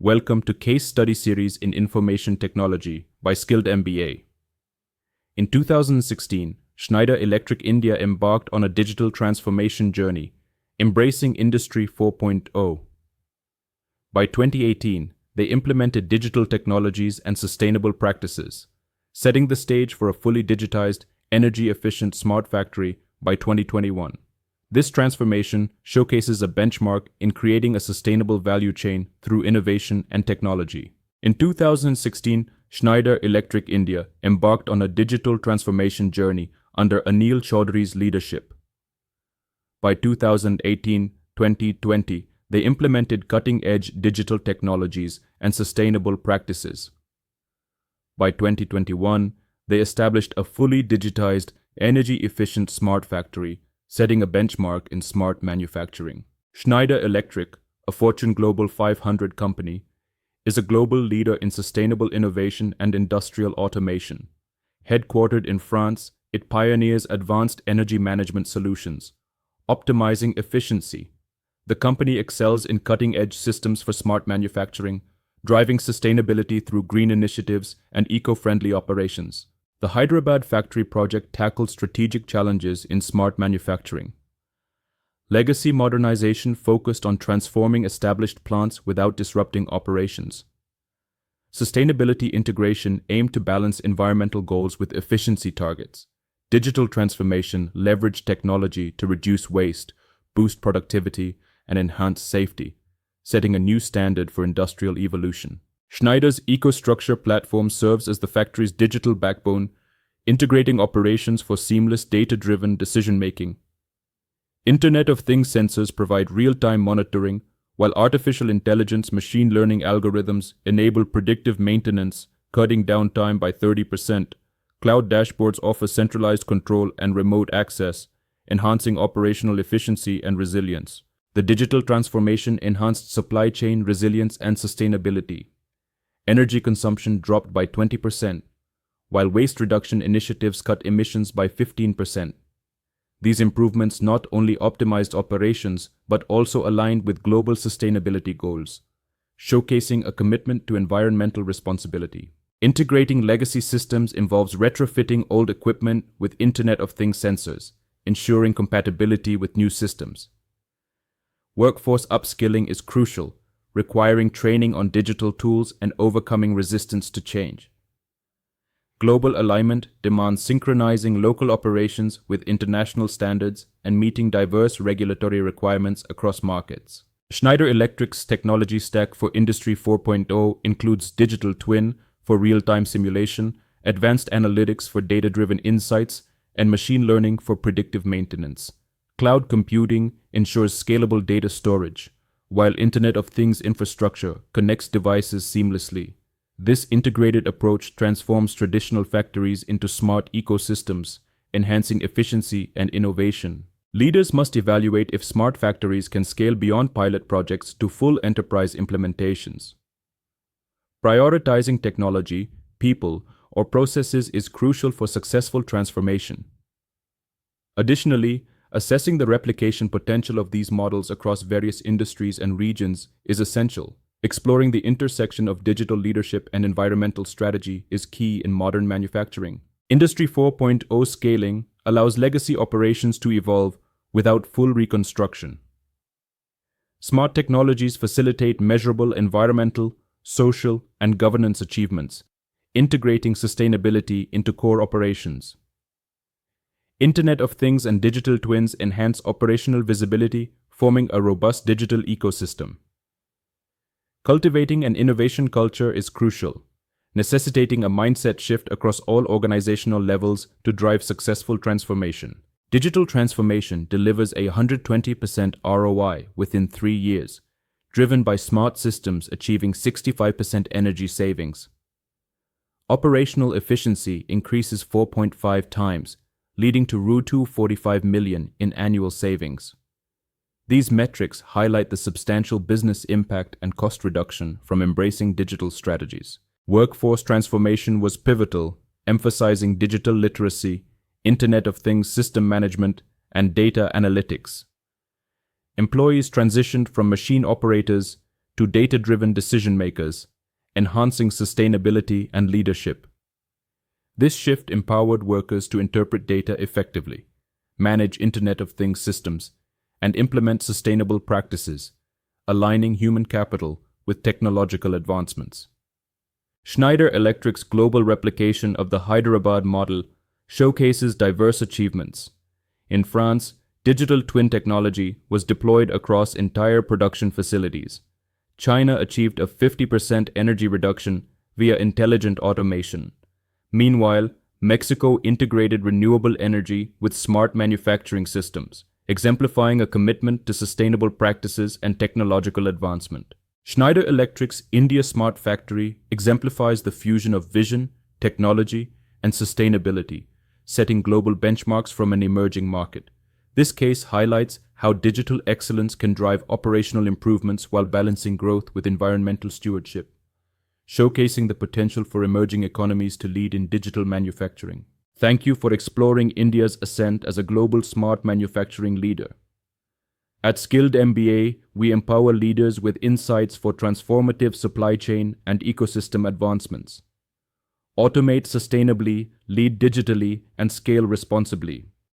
Welcome to Case Study Series in Information Technology by Skilled MBA. In 2016, Schneider Electric India embarked on a digital transformation journey, embracing Industry 4.0. By 2018, they implemented digital technologies and sustainable practices, setting the stage for a fully digitized, energy-efficient smart factory by 2021. This transformation showcases a benchmark in creating a sustainable value chain through innovation and technology. In 2016, Schneider Electric India embarked on a digital transformation journey under Anil Chaudhary's leadership. By 2018-2020, they implemented cutting-edge digital technologies and sustainable practices. By 2021, they established a fully digitized, energy-efficient smart factory, setting a benchmark in smart manufacturing. Schneider Electric, a Fortune Global 500 company, is a global leader in sustainable innovation and industrial automation. Headquartered in France, it pioneers advanced energy management solutions, optimizing efficiency. The company excels in cutting-edge systems for smart manufacturing, driving sustainability through green initiatives and eco-friendly operations. The Hyderabad factory project tackled strategic challenges in smart manufacturing. Legacy modernization focused on transforming established plants without disrupting operations. Sustainability integration aimed to balance environmental goals with efficiency targets. Digital transformation leveraged technology to reduce waste, boost productivity, and enhance safety, setting a new standard for industrial evolution. Schneider's EcoStruxure platform serves as the factory's digital backbone, integrating operations for seamless data-driven decision-making. Internet of Things sensors provide real-time monitoring, while artificial intelligence machine learning algorithms enable predictive maintenance, cutting downtime by 30%. Cloud dashboards offer centralized control and remote access, enhancing operational efficiency and resilience. The digital transformation enhanced supply chain resilience and sustainability. Energy consumption dropped by 20%, while waste reduction initiatives cut emissions by 15%. These improvements not only optimized operations but also aligned with global sustainability goals, showcasing a commitment to environmental responsibility. Integrating legacy systems involves retrofitting old equipment with Internet of Things sensors, ensuring compatibility with new systems. Workforce upskilling is crucial, requiring training on digital tools and overcoming resistance to change. Global alignment demands synchronizing local operations with international standards and meeting diverse regulatory requirements across markets. Schneider Electric's technology stack for Industry 4.0 includes digital twin for real-time simulation, advanced analytics for data-driven insights, and machine learning for predictive maintenance. Cloud computing ensures scalable data storage, while Internet of Things infrastructure connects devices seamlessly. This integrated approach transforms traditional factories into smart ecosystems, enhancing efficiency and innovation. Leaders must evaluate if smart factories can scale beyond pilot projects to full enterprise implementations. Prioritizing technology, people, or processes is crucial for successful transformation. Additionally, assessing the replication potential of these models across various industries and regions is essential. Exploring the intersection of digital leadership and environmental strategy is key in modern manufacturing. Industry 4.0 scaling allows legacy operations to evolve without full reconstruction. Smart technologies facilitate measurable environmental, social, and governance achievements, integrating sustainability into core operations. Internet of Things and digital twins enhance operational visibility, forming a robust digital ecosystem. Cultivating an innovation culture is crucial, necessitating a mindset shift across all organizational levels to drive successful transformation. Digital transformation delivers a 120% ROI within 3 years, driven by smart systems achieving 65% energy savings. Operational efficiency increases 4.5 times, leading to ₹245 million in annual savings. These metrics highlight the substantial business impact and cost reduction from embracing digital strategies. Workforce transformation was pivotal, emphasizing digital literacy, Internet of Things system management, and data analytics. Employees transitioned from machine operators to data-driven decision makers, enhancing sustainability and leadership. This shift empowered workers to interpret data effectively, manage Internet of Things systems, and implement sustainable practices, aligning human capital with technological advancements. Schneider Electric's global replication of the Hyderabad model showcases diverse achievements. In France, digital twin technology was deployed across entire production facilities. China achieved a 50% energy reduction via intelligent automation. Meanwhile, Mexico integrated renewable energy with smart manufacturing systems, exemplifying a commitment to sustainable practices and technological advancement. Schneider Electric's India Smart Factory exemplifies the fusion of vision, technology, and sustainability, setting global benchmarks from an emerging market. This case highlights how digital excellence can drive operational improvements while balancing growth with environmental stewardship, showcasing the potential for emerging economies to lead in digital manufacturing. Thank you for exploring India's ascent as a global smart manufacturing leader. At Skilled MBA, we empower leaders with insights for transformative supply chain and ecosystem advancements. Automate sustainably, lead digitally, and scale responsibly.